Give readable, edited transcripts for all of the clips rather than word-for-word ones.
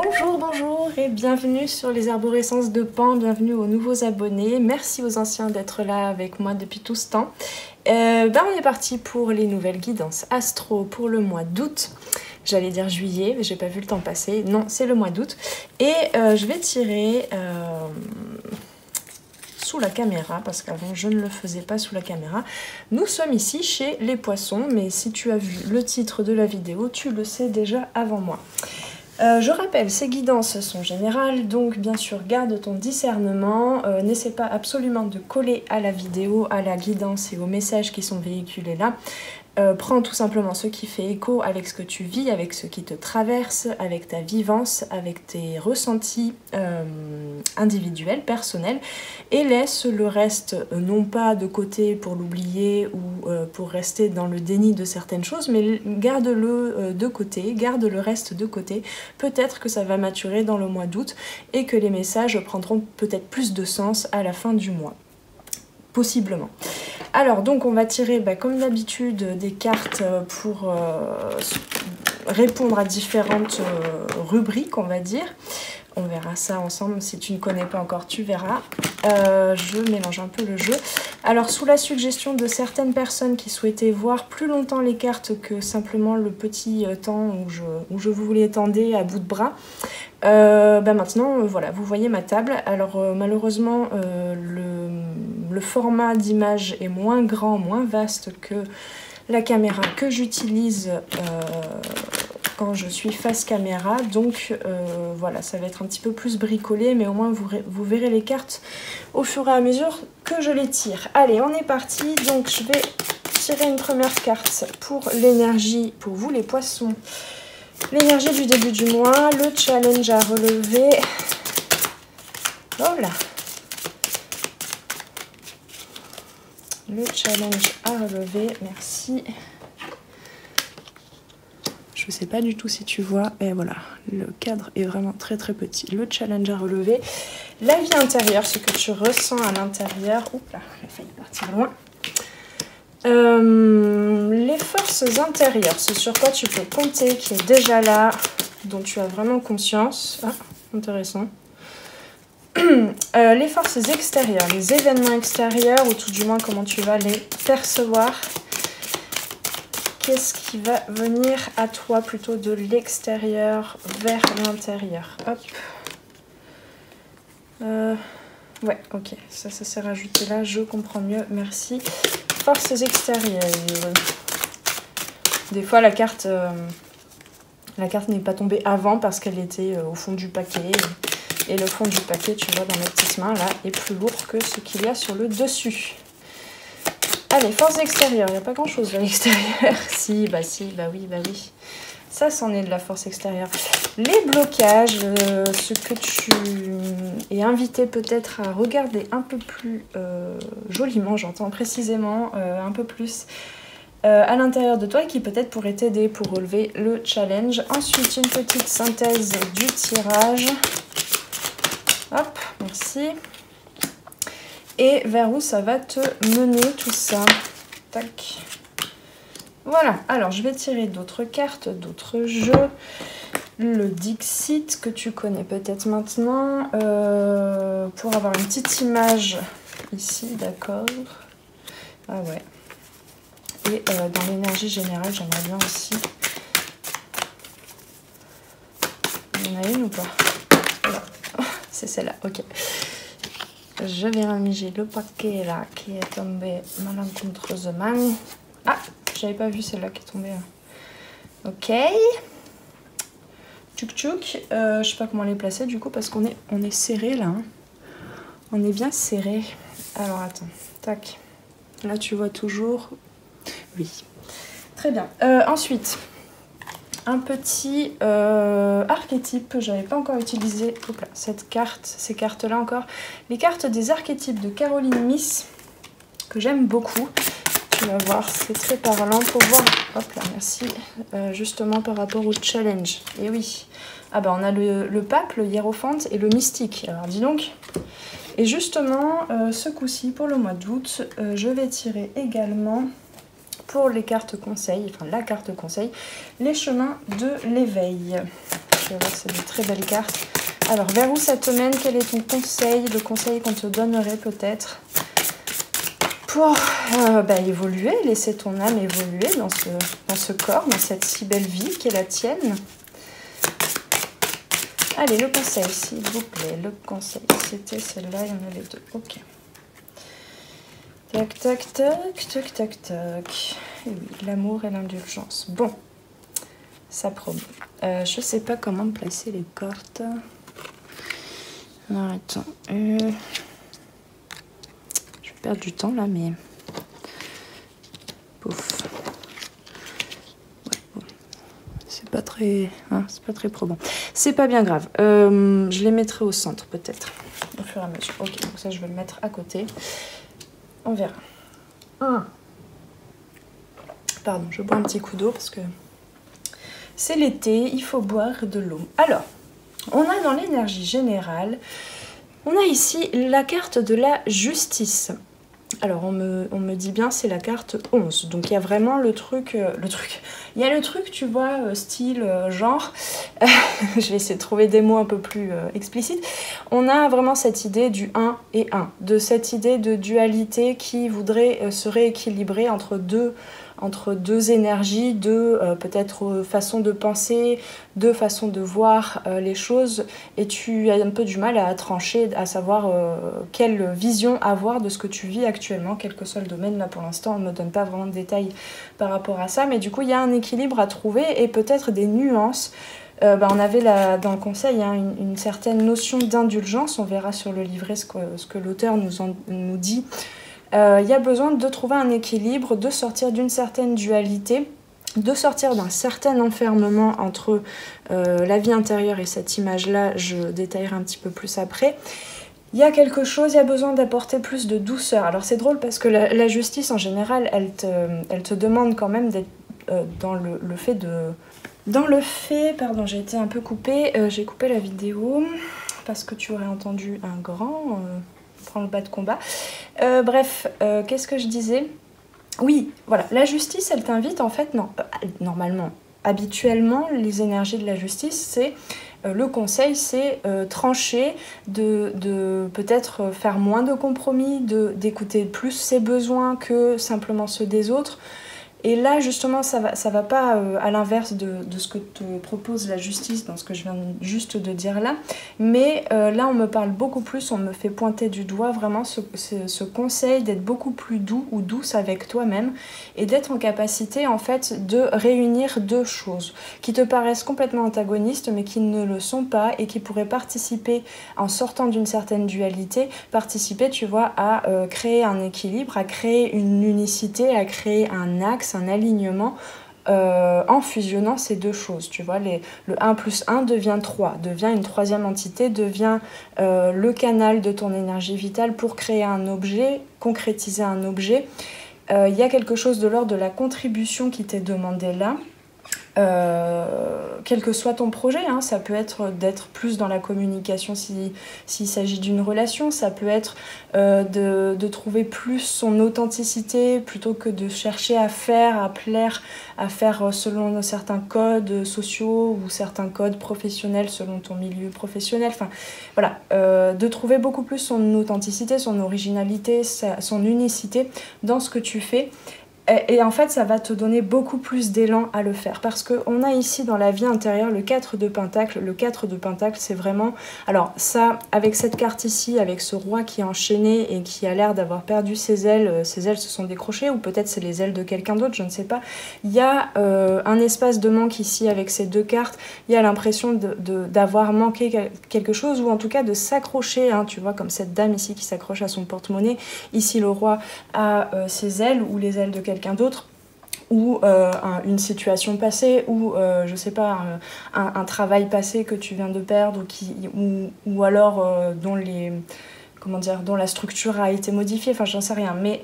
Bonjour, bonjour et bienvenue sur les arborescences de Pan, bienvenue aux nouveaux abonnés, merci aux anciens d'être là avec moi depuis tout ce temps. On est parti pour les nouvelles guidances astro pour le mois d'août. J'allais dire juillet, mais j'ai pas vu le temps passer. Non, c'est le mois d'août. Et je vais tirer sous la caméra, parce qu'avant je ne le faisais pas sous la caméra. Nous sommes ici chez les poissons, mais si tu as vu le titre de la vidéo, tu le sais déjà avant moi. Je rappelle, ces guidances sont générales, donc bien sûr garde ton discernement, n'essaie pas absolument de coller à la vidéo, à la guidance et aux messages qui sont véhiculés là. Prends tout simplement ce qui fait écho avec ce que tu vis, avec ce qui te traverse, avec ta vivance, avec tes ressentis individuels, personnels, et laisse le reste non pas de côté pour l'oublier ou pour rester dans le déni de certaines choses, mais garde-le de côté, garde le reste de côté. Peut-être que ça va maturer dans le mois d'août et que les messages prendront peut-être plus de sens à la fin du mois. Possiblement. Alors donc on va tirer comme d'habitude des cartes pour répondre à différentes rubriques, on va dire. On verra ça ensemble, si tu ne connais pas encore tu verras. Je mélange un peu le jeu. Alors sous la suggestion de certaines personnes qui souhaitaient voir plus longtemps les cartes que simplement le petit temps où je vous les tendais à bout de bras, maintenant voilà, vous voyez ma table. Alors malheureusement le format d'image est moins grand, moins vaste que la caméra que j'utilise quand je suis face caméra, donc voilà, ça va être un petit peu plus bricolé, mais au moins vous verrez les cartes au fur et à mesure que je les tire. Allez, on est parti. Donc je vais tirer une première carte pour l'énergie, pour vous les poissons. L'énergie du début du mois, le challenge à relever. Oh là! Le challenge à relever, merci. Je ne sais pas du tout si tu vois, et voilà, le cadre est vraiment très très petit. Le challenge à relever, la vie intérieure, ce que tu ressens à l'intérieur. Oups là, j'ai failli partir loin. Les forces intérieures, ce sur quoi tu peux compter, qui est déjà là, dont tu as vraiment conscience. Ah, intéressant. Les forces extérieures, les événements extérieurs, ou tout du moins comment tu vas les percevoir. Qu'est-ce qui va venir à toi plutôt de l'extérieur vers l'intérieur? Hop. Ouais, ok, ça s'est rajouté là, je comprends mieux, merci. Forces extérieures. Des fois la carte n'est pas tombée avant parce qu'elle était au fond du paquet. Et le fond du paquet, tu vois, dans mes petites mains, là, est plus lourd que ce qu'il y a sur le dessus. Allez, forces extérieures, il n'y a pas grand-chose à l'extérieur. Si, bah oui. Ça, c'en est de la force extérieure. Les blocages, ce que tu es invité peut-être à regarder un peu plus joliment, j'entends précisément, un peu plus à l'intérieur de toi et qui peut-être pourrait t'aider pour relever le challenge. Ensuite, une petite synthèse du tirage. Hop, merci. Et vers où ça va te mener tout ça? Tac. Voilà, alors je vais tirer d'autres cartes, d'autres jeux. Le Dixit que tu connais peut-être maintenant. Pour avoir une petite image ici, d'accord. Ah ouais. Et dans l'énergie générale, j'aimerais bien aussi. Il y en a une ou pas? Voilà. C'est celle-là, ok. Je vais ramiger le paquet là qui est tombé malencontreusement. Ah, j'avais pas vu celle-là qui est tombée. Ok. Tchouk tchouk. Je sais pas comment les placer du coup parce qu'on est serré là. Hein. On est bien serré. Alors attends. Tac. Là tu vois toujours. Oui. Très bien. Ensuite. Un petit archétype que j'avais pas encore utilisé. Hop là, cette carte, ces cartes-là encore. Les cartes des archétypes de Caroline Myss, que j'aime beaucoup. Tu vas voir, c'est très parlant pour voir. Hop là, merci. Justement par rapport au challenge. Et oui. Ah bah on a le pape, le hiérophante et le mystique. Alors dis donc. Et justement, ce coup-ci, pour le mois d'août, je vais tirer également... pour les cartes conseils, enfin la carte conseil, les chemins de l'éveil. tu vas voir, c'est de très belles cartes. Alors, vers où ça te mène? Quel est ton conseil? Le conseil qu'on te donnerait peut-être pour évoluer, laisser ton âme évoluer dans ce corps, dans cette si belle vie qui est la tienne. Allez, le conseil, s'il vous plaît, le conseil. C'était celle-là, il y en avait deux. Ok. Tac, tac, tac, tac, tac, tac. Et oui, l'amour et l'indulgence. Bon, ça promet. Je sais pas comment placer les cartes. Alors, attends. Je vais perdre du temps là, mais... Pouf. Ouais, bon. C'est pas très probant. C'est pas bien grave. Je les mettrai au centre peut-être, au fur et à mesure. Ok, donc ça je vais le mettre à côté. On verra. Pardon, je bois un petit coup d'eau parce que c'est l'été, il faut boire de l'eau. Alors, on a dans l'énergie générale, on a ici la carte de la justice. Alors, on me dit bien, c'est la carte 11. Donc, il y a vraiment il y a le truc, tu vois, style, genre. Je vais essayer de trouver des mots un peu plus explicites. On a vraiment cette idée du 1 et 1. De cette idée de dualité qui voudrait se rééquilibrer entre deux énergies, peut-être façons de penser, deux façons de voir les choses, et tu as un peu du mal à trancher, à savoir quelle vision avoir de ce que tu vis actuellement, quel que soit le domaine. Là pour l'instant on ne me donne pas vraiment de détails par rapport à ça, mais du coup il y a un équilibre à trouver et peut-être des nuances. On avait dans le conseil une certaine notion d'indulgence, on verra sur le livret ce que l'auteur nous dit. Il y a besoin de trouver un équilibre, de sortir d'une certaine dualité, de sortir d'un certain enfermement entre la vie intérieure et cette image-là, je détaillerai un petit peu plus après. Il y a quelque chose, il y a besoin d'apporter plus de douceur. Alors c'est drôle parce que la justice en général, elle te demande quand même d'être dans le fait de... Pardon, j'ai été un peu coupée, j'ai coupé la vidéo parce que tu aurais entendu un grand... prendre le bas de combat. Bref, qu'est-ce que je disais? Oui, voilà, la justice, elle t'invite en fait, normalement, habituellement, les énergies de la justice, c'est le conseil, c'est trancher, de peut-être faire moins de compromis, d'écouter plus ses besoins que simplement ceux des autres. Et là, justement, ça va pas à l'inverse de ce que te propose la justice, dans ce que je viens juste de dire là. Mais là, on me parle beaucoup plus, on me fait pointer du doigt vraiment ce conseil d'être beaucoup plus doux ou douce avec toi-même et d'être en capacité, en fait, de réunir deux choses qui te paraissent complètement antagonistes, mais qui ne le sont pas et qui pourraient participer, en sortant d'une certaine dualité, participer, tu vois, à créer un équilibre, à créer une unicité, à créer un axe, un alignement en fusionnant ces deux choses. Tu vois, le 1 plus 1 devient 3, devient une troisième entité, devient le canal de ton énergie vitale pour créer un objet, concrétiser un objet. Il y a quelque chose de l'ordre de la contribution qui t'est demandé là. Quel que soit ton projet, ça peut être d'être plus dans la communication s'il s'agit d'une relation, ça peut être de trouver plus son authenticité plutôt que de chercher à plaire, à faire selon certains codes sociaux ou certains codes professionnels selon ton milieu professionnel. Enfin, voilà, de trouver beaucoup plus son authenticité, son originalité, son unicité dans ce que tu fais. Et en fait, ça va te donner beaucoup plus d'élan à le faire. Parce qu'on a ici dans la vie intérieure le 4 de Pentacle. Le 4 de Pentacle, c'est vraiment... Alors ça, avec cette carte ici, avec ce roi qui est enchaîné et qui a l'air d'avoir perdu ses ailes se sont décrochées, ou peut-être c'est les ailes de quelqu'un d'autre, je ne sais pas. Il y a un espace de manque ici avec ces deux cartes. Il y a l'impression d'avoir manqué quelque chose, ou en tout cas de s'accrocher, tu vois, comme cette dame ici qui s'accroche à son porte-monnaie. Ici, le roi a ses ailes, ou les ailes de quelqu'un d'autre, ou une situation passée, ou je sais pas, un travail passé que tu viens de perdre, ou alors dont la structure a été modifiée, enfin j'en sais rien, mais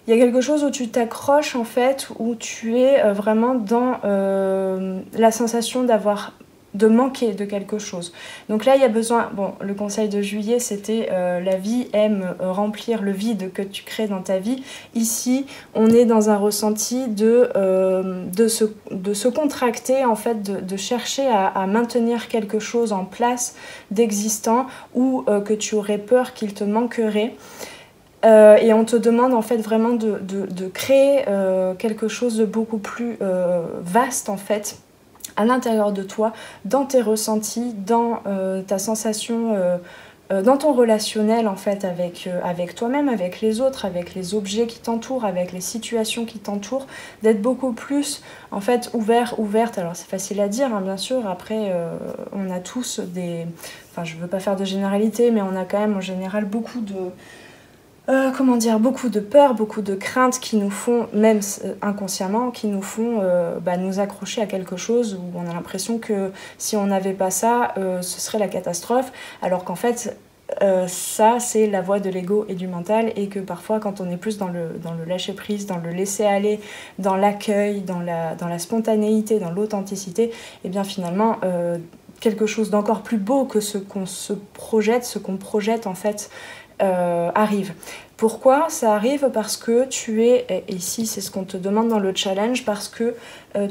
il y a quelque chose où tu t'accroches en fait, où tu es vraiment dans la sensation d'avoir de manquer de quelque chose. Donc là, il y a besoin... Bon, le conseil de juillet, c'était la vie aime remplir le vide que tu crées dans ta vie. Ici, on est dans un ressenti de se contracter, en fait, de chercher à maintenir quelque chose en place d'existant ou que tu aurais peur qu'il te manquerait. Et on te demande en fait vraiment de créer quelque chose de beaucoup plus vaste en fait, à l'intérieur de toi, dans tes ressentis, dans ta sensation, dans ton relationnel en fait avec toi-même, avec les autres, avec les objets qui t'entourent, avec les situations qui t'entourent, d'être beaucoup plus en fait ouverte. Alors c'est facile à dire hein, bien sûr, après on a tous des... Enfin je veux pas faire de généralité, mais on a quand même en général beaucoup de... beaucoup de peurs, beaucoup de craintes qui nous font, même inconsciemment, qui nous font nous accrocher à quelque chose où on a l'impression que si on n'avait pas ça, ce serait la catastrophe, alors qu'en fait, ça, c'est la voie de l'ego et du mental, et que parfois, quand on est plus dans le lâcher-prise, dans le laisser-aller, dans l'accueil, dans la spontanéité, dans l'authenticité, et bien finalement... quelque chose d'encore plus beau que ce qu'on projette en fait arrive. Pourquoi ça arrive? Parce que tu es, et ici c'est ce qu'on te demande dans le challenge, parce que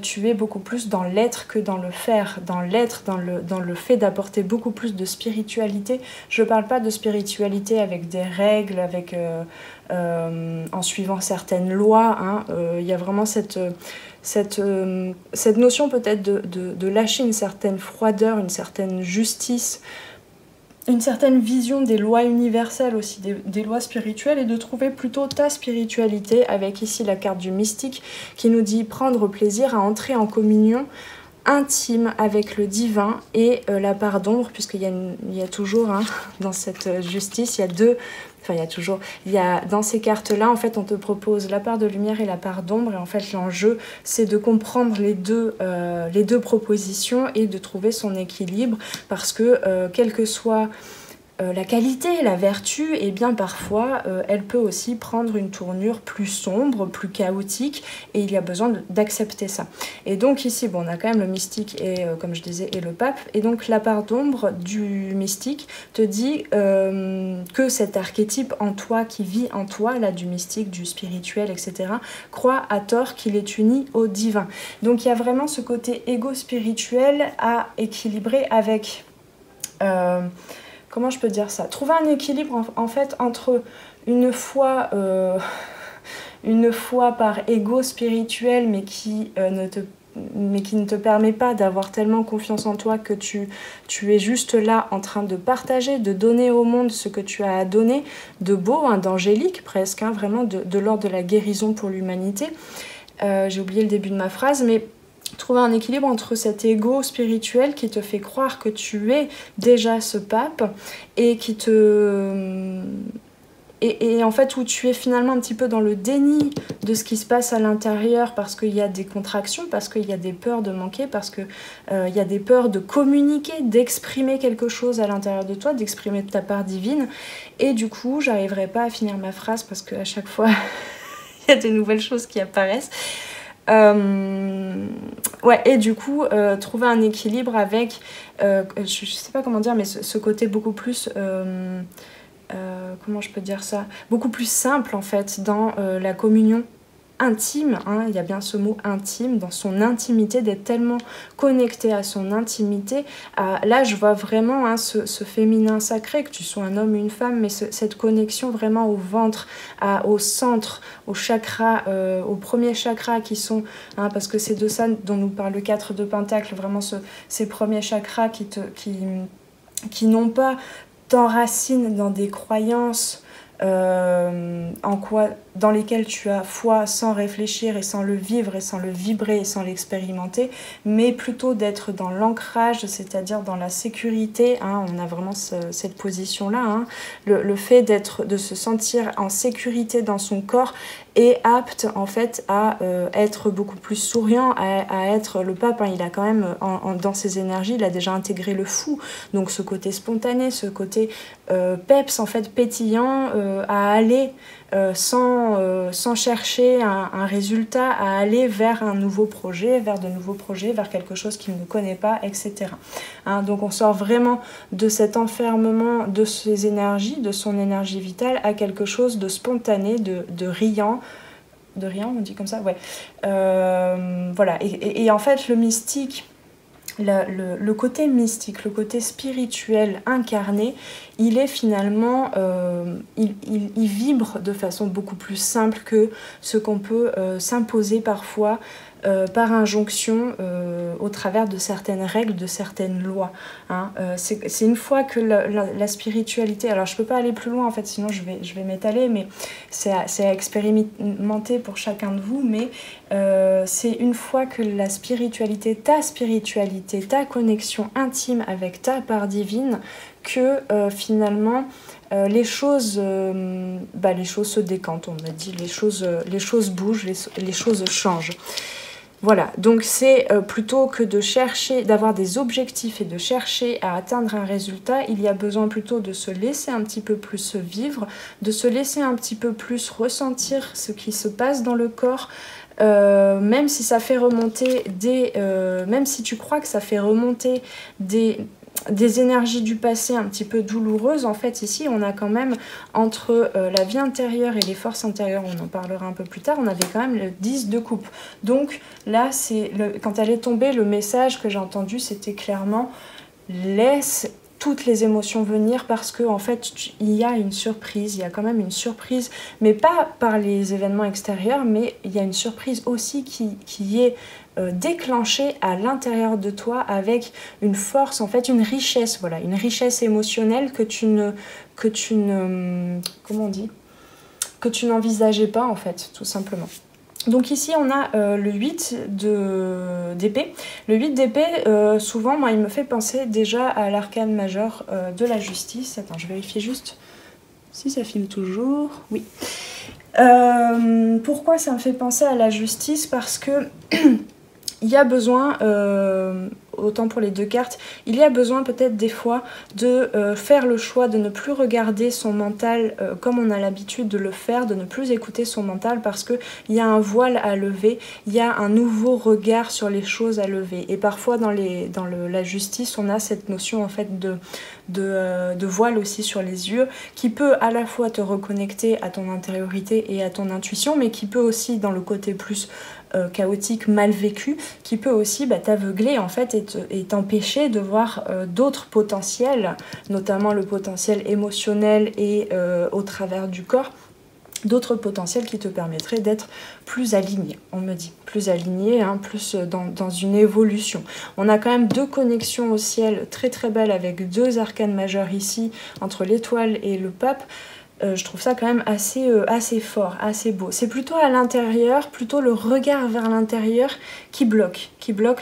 tu es beaucoup plus dans l'être que dans le faire, dans l'être, dans le fait d'apporter beaucoup plus de spiritualité. Je ne parle pas de spiritualité avec des règles, avec, en suivant certaines lois, hein. Y a vraiment cette notion peut-être de lâcher une certaine froideur, une certaine justice, une certaine vision des lois universelles aussi, des lois spirituelles, et de trouver plutôt ta spiritualité, avec ici la carte du mystique qui nous dit prendre plaisir à entrer en communion intime avec le divin et la part d'ombre, puisqu'il y a toujours hein, dans cette justice, il y a deux... Enfin, dans ces cartes-là, en fait, on te propose la part de lumière et la part d'ombre. Et en fait, l'enjeu, c'est de comprendre les deux propositions et de trouver son équilibre. Parce que, quelle que soit la qualité, la vertu, et bien parfois, elle peut aussi prendre une tournure plus sombre, plus chaotique. Et il y a besoin d'accepter ça. Et donc ici, bon, on a quand même le mystique et, comme je disais, et le pape. Et donc, la part d'ombre du mystique te dit que cet archétype en toi, qui vit en toi, là, du mystique, du spirituel, etc., croit à tort qu'il est uni au divin. Donc, il y a vraiment ce côté égo-spirituel à équilibrer avec... comment je peux dire ça? Trouver un équilibre en fait entre une foi par ego spirituel mais qui ne te permet pas d'avoir tellement confiance en toi que tu es juste là en train de partager, de donner au monde ce que tu as à donner, de beau, hein, d'angélique presque, hein, vraiment de l'ordre de la guérison pour l'humanité. J'ai oublié le début de ma phrase, mais... trouver un équilibre entre cet ego spirituel qui te fait croire que tu es déjà ce pape et qui te... Et en fait où tu es finalement un petit peu dans le déni de ce qui se passe à l'intérieur parce qu'il y a des contractions, parce qu'il y a des peurs de manquer, parce qu'il y a des peurs de communiquer, d'exprimer quelque chose à l'intérieur de toi, d'exprimer ta part divine. Et du coup, j'arriverai pas à finir ma phrase parce qu'à chaque fois, il y a des nouvelles choses qui apparaissent. Ouais, et du coup, trouver un équilibre avec, je sais pas comment dire, mais ce côté beaucoup plus, comment je peux dire ça, beaucoup plus simple en fait dans la communion intime, hein, il y a bien ce mot intime, dans son intimité, d'être tellement connecté à son intimité. Là, je vois vraiment hein, ce féminin sacré, que tu sois un homme ou une femme, mais cette connexion vraiment au ventre, au centre, au chakra, au premier chakra qui sont, hein, parce que c'est de ça dont nous parle le 4 de Pentacle, vraiment ces premiers chakras qui n'ont pas t'enracinent dans des croyances dans lesquelles tu as foi sans réfléchir et sans le vivre et sans le vibrer et sans l'expérimenter, mais plutôt d'être dans l'ancrage, c'est-à-dire dans la sécurité, hein, on a vraiment cette position-là, hein, le fait de se sentir en sécurité dans son corps et apte en fait à être beaucoup plus souriant, à être le pape, hein, il a quand même dans ses énergies, il a déjà intégré le fou, donc ce côté spontané, ce côté peps en fait pétillant, à aller sans chercher un résultat, à aller vers un nouveau projet, vers de nouveaux projets, vers quelque chose qu'il ne connaît pas, etc. Hein, donc on sort vraiment de cet enfermement de ses énergies, de son énergie vitale, à quelque chose de spontané, de riant. De riant, on dit comme ça, ouais. Voilà, et en fait le mystique, le côté mystique, le côté spirituel incarné, il est finalement, il vibre de façon beaucoup plus simple que ce qu'on peut s'imposer parfois par injonction au travers de certaines règles, de certaines lois. Hein. C'est une fois que la spiritualité, alors je peux pas aller plus loin en fait, sinon je vais m'étaler, mais c'est à expérimenter pour chacun de vous, mais c'est une fois que la spiritualité, ta connexion intime avec ta part divine, que finalement les choses se décantent, on a dit, les choses bougent, les choses changent. Voilà, donc c'est plutôt que de chercher, d'avoir des objectifs et de chercher à atteindre un résultat, il y a besoin plutôt de se laisser un petit peu plus vivre, de se laisser un petit peu plus ressentir ce qui se passe dans le corps, même si ça fait remonter même si tu crois que ça fait remonter des énergies du passé un petit peu douloureuses, en fait ici on a quand même entre la vie intérieure et les forces intérieures, on en parlera un peu plus tard, on avait quand même le 10 de coupe. Donc là, quand elle est tombée, le message que j'ai entendu, c'était clairement laisse toutes les émotions venir, parce que en fait il y a une surprise, il y a quand même une surprise, mais pas par les événements extérieurs, mais il y a une surprise aussi qui est déclenchée à l'intérieur de toi, avec une force, en fait une richesse, voilà, une richesse émotionnelle que tu n'envisageais pas en fait, tout simplement. Donc ici on a le 8 d'épée. Le 8 d'épée, souvent moi il me fait penser déjà à l'arcane majeur de la justice. Attends, je vérifie juste si ça filme toujours. Oui. Pourquoi ça me fait penser à la justice? Parce que il y a besoin, autant pour les deux cartes, il y a besoin peut-être des fois de faire le choix de ne plus regarder son mental comme on a l'habitude de le faire, de ne plus écouter son mental, parce qu'il y a un voile à lever, il y a un nouveau regard sur les choses à lever. Et parfois dans la justice, on a cette notion en fait de voile aussi sur les yeux, qui peut à la fois te reconnecter à ton intériorité et à ton intuition, mais qui peut aussi, dans le côté plus chaotique, mal vécu, qui peut aussi t'aveugler en fait et t'empêcher de voir d'autres potentiels, notamment le potentiel émotionnel et au travers du corps, d'autres potentiels qui te permettraient d'être plus aligné, on me dit, plus aligné, hein, plus dans une évolution. On a quand même deux connexions au ciel très très belles avec deux arcanes majeures ici, entre l'étoile et le pape. Je trouve ça quand même assez fort, assez beau. C'est plutôt à l'intérieur, plutôt le regard vers l'intérieur qui bloque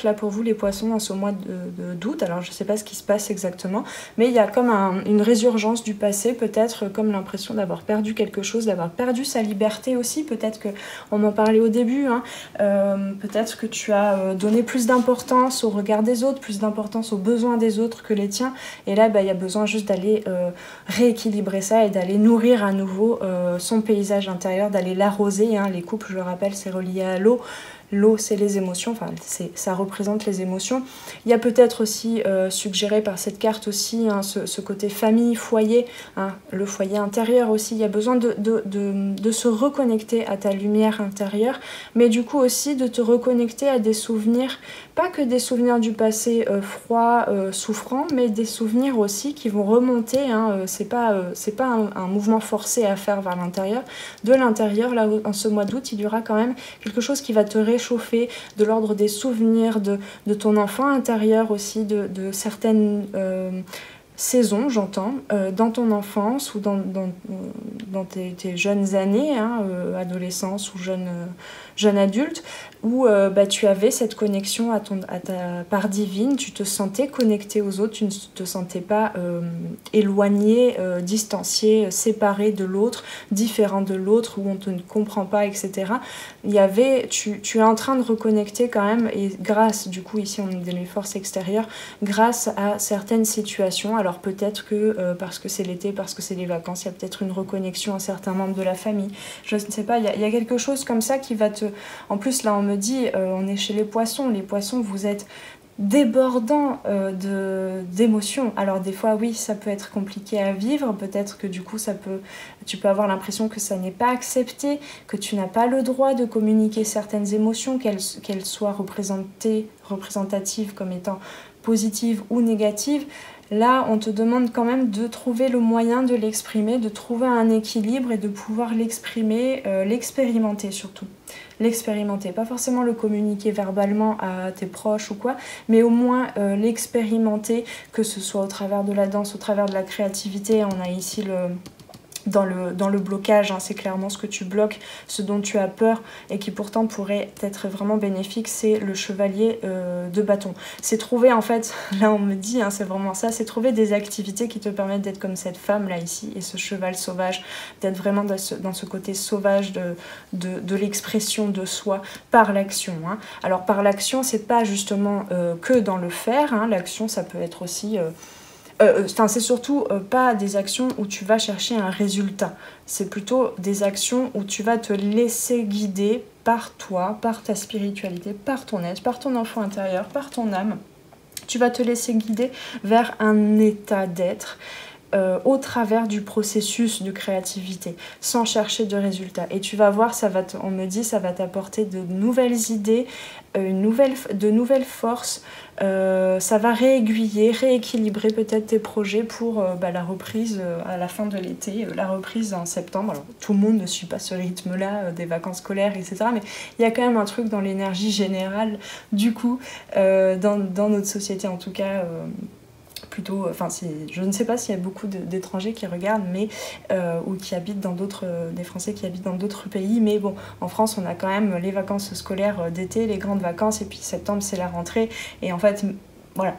là pour vous les poissons en ce mois d'août. Alors je sais pas ce qui se passe exactement, mais il y a comme une résurgence du passé, peut-être comme l'impression d'avoir perdu quelque chose, d'avoir perdu sa liberté aussi, peut-être que, on en parlait au début, hein, peut-être que tu as donné plus d'importance au regard des autres, plus d'importance aux besoins des autres que les tiens, et là il y a besoin juste d'aller rééquilibrer ça et d'aller nourrir à nouveau son paysage intérieur, d'aller l'arroser, hein. Les coupes, je le rappelle, c'est relié à l'eau. L'eau, c'est les émotions, enfin, ça représente les émotions. Il y a peut-être aussi, suggéré par cette carte aussi, hein, ce côté famille, foyer, hein, le foyer intérieur aussi. Il y a besoin de se reconnecter à ta lumière intérieure, mais du coup aussi de te reconnecter à des souvenirs, pas que des souvenirs du passé froid, souffrant, mais des souvenirs aussi qui vont remonter, hein, c'est pas un mouvement forcé à faire vers l'intérieur. De l'intérieur, là, en ce mois d'août, il y aura quand même quelque chose qui va te réchauffer, de l'ordre des souvenirs de ton enfant intérieur aussi, de certaines saisons, j'entends, dans ton enfance ou dans tes jeunes années, hein, adolescence ou jeune adulte, où tu avais cette connexion à ta part divine, tu te sentais connecté aux autres, tu ne te sentais pas éloigné, distancié, séparé de l'autre, différent de l'autre, où on ne comprend pas, etc. Tu es en train de reconnecter quand même, et grâce, du coup ici on est dans les forces extérieures, grâce à certaines situations. Alors Alors peut-être que parce que c'est l'été, parce que c'est les vacances, il y a peut-être une reconnexion à certains membres de la famille. Je ne sais pas, il y a quelque chose comme ça qui va te... En plus là on me dit, on est chez les poissons, vous êtes débordant d'émotions. Alors des fois oui ça peut être compliqué à vivre, peut-être que du coup tu peux avoir l'impression que ça n'est pas accepté, que tu n'as pas le droit de communiquer certaines émotions, qu'elles soient représentatives comme étant positives ou négatives. Là on te demande quand même de trouver le moyen de l'exprimer, de trouver un équilibre et de pouvoir l'exprimer, l'expérimenter surtout. L'expérimenter, pas forcément le communiquer verbalement à tes proches ou quoi, mais au moins l'expérimenter, que ce soit au travers de la danse, au travers de la créativité. On a ici dans le blocage, hein, c'est clairement ce que tu bloques, ce dont tu as peur et qui pourtant pourrait être vraiment bénéfique, c'est le chevalier de bâton. C'est trouver en fait, là on me dit, hein, c'est vraiment ça, c'est trouver des activités qui te permettent d'être comme cette femme là ici et ce cheval sauvage, d'être vraiment dans ce côté sauvage de l'expression de soi par l'action. Hein. Alors par l'action, c'est pas justement que dans le faire, hein, l'action ça peut être aussi... c'est surtout pas des actions où tu vas chercher un résultat. C'est plutôt des actions où tu vas te laisser guider par toi, par ta spiritualité, par ton être, par ton enfant intérieur, par ton âme. Tu vas te laisser guider vers un état d'être au travers du processus de créativité, sans chercher de résultats. Et tu vas voir, on me dit, ça va t'apporter de nouvelles idées, de nouvelles forces. Ça va réaiguiller, rééquilibrer peut-être tes projets pour la reprise à la fin de l'été, la reprise en septembre. Alors tout le monde ne suit pas ce rythme-là des vacances scolaires, etc. Mais il y a quand même un truc dans l'énergie générale, du coup, dans notre société en tout cas. Plutôt, je ne sais pas s'il y a beaucoup d'étrangers qui regardent, mais ou qui habitent dans des Français qui habitent dans d'autres pays, mais bon, en France on a quand même les vacances scolaires d'été, les grandes vacances, et puis septembre c'est la rentrée, et en fait, voilà,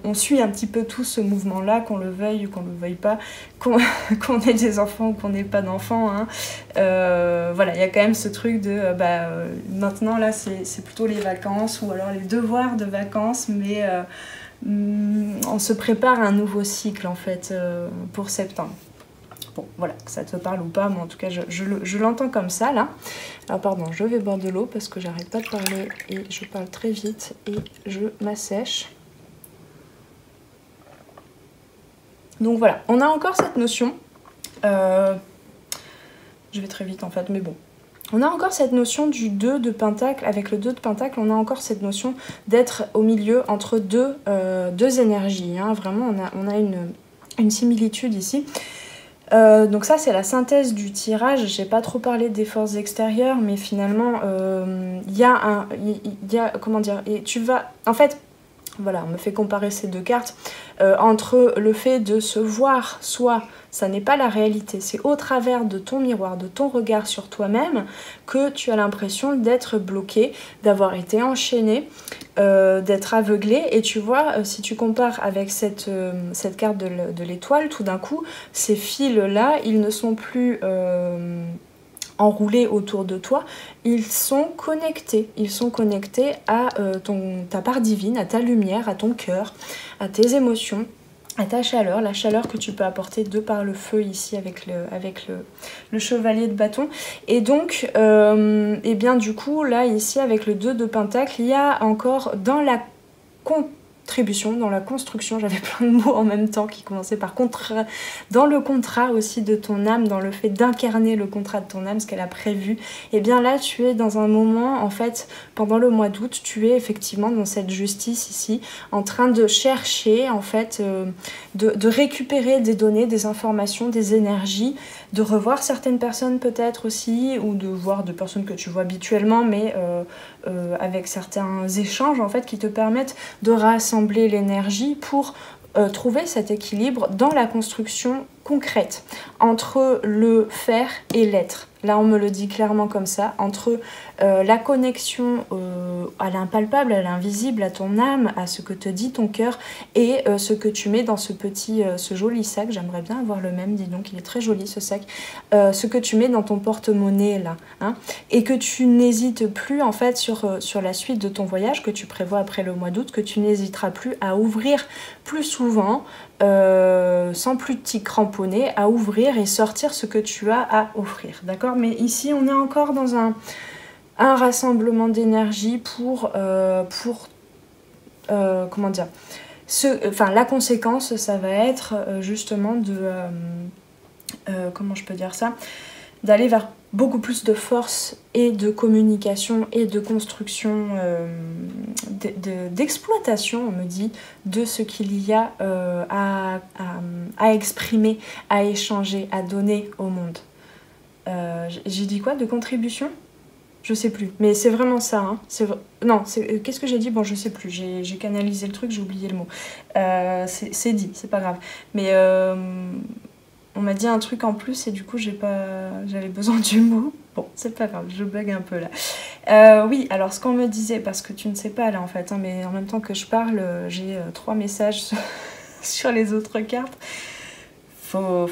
on suit un petit peu tout ce mouvement-là, qu'on le veuille ou qu'on ne le veuille pas, qu'on ait des enfants ou qu'on n'ait pas d'enfants, hein. Voilà, il y a quand même ce truc de, maintenant là c'est plutôt les vacances, ou alors les devoirs de vacances, mais... on se prépare à un nouveau cycle en fait pour septembre. Bon voilà, que ça te parle ou pas, mais en tout cas je l'entends comme ça là. Alors pardon, je vais boire de l'eau parce que j'arrête pas de parler et je parle très vite et je m'assèche. Donc voilà, on a encore cette notion, je vais très vite en fait, mais bon. On a encore cette notion du 2 de pentacle. Avec le 2 de pentacle, on a encore cette notion d'être au milieu entre deux énergies. Hein. Vraiment, on a une similitude ici. Donc ça, c'est la synthèse du tirage. J'ai pas trop parlé des forces extérieures, mais finalement, il y a comment dire, et tu vas... En fait, voilà, on me fait comparer ces deux cartes entre le fait de se voir soi, ça n'est pas la réalité, c'est au travers de ton miroir, de ton regard sur toi-même que tu as l'impression d'être bloqué, d'avoir été enchaîné, d'être aveuglé. Et tu vois, si tu compares avec cette carte de l'étoile, tout d'un coup, ces fils-là, ils ne sont plus... enroulés autour de toi, ils sont connectés à ta part divine, à ta lumière, à ton cœur, à tes émotions, à ta chaleur, la chaleur que tu peux apporter de par le feu ici avec le chevalier de bâton. Et donc, et bien du coup, là ici avec le 2 de pentacle, il y a encore dans la contribution, dans la construction, j'avais plein de mots en même temps qui commençaient par contrat, dans le contrat aussi de ton âme, dans le fait d'incarner le contrat de ton âme, ce qu'elle a prévu, et bien là tu es dans un moment, en fait, pendant le mois d'août, tu es effectivement dans cette justice ici, en train de chercher, en fait, de récupérer des données, des informations, des énergies, de revoir certaines personnes peut-être aussi, ou de voir des personnes que tu vois habituellement, mais avec certains échanges en fait qui te permettent de rassembler l'énergie pour trouver cet équilibre dans la construction concrète entre le faire et l'être. Là, on me le dit clairement comme ça, entre la connexion à l'impalpable, à l'invisible, à ton âme, à ce que te dit ton cœur et ce que tu mets dans ce joli sac. J'aimerais bien avoir le même, dis donc, il est très joli ce sac. Ce que tu mets dans ton porte-monnaie là, hein, et que tu n'hésites plus en fait sur la suite de ton voyage que tu prévois après le mois d'août, que tu n'hésiteras plus à ouvrir plus souvent, sans plus t'y cramponner, à ouvrir et sortir ce que tu as à offrir, d'accord? Mais ici on est encore dans un rassemblement d'énergie pour comment dire, la conséquence ça va être justement de comment je peux dire ça, d'aller vers beaucoup plus de force et de communication et de construction, d'exploitation, on me dit, de ce qu'il y a à exprimer, à échanger, à donner au monde. J'ai dit quoi? De contribution? Je sais plus, mais c'est vraiment ça. Hein. Non, qu'est-ce que j'ai dit? Bon, je sais plus, j'ai canalisé le truc, j'ai oublié le mot. C'est dit, c'est pas grave. Mais on m'a dit un truc en plus et du coup j'avais besoin du mot. Bon, c'est pas grave, je bug un peu là. Oui, alors ce qu'on me disait, parce que tu ne sais pas là en fait, hein, mais en même temps que je parle, j'ai 3 messages sur les autres cartes. Faut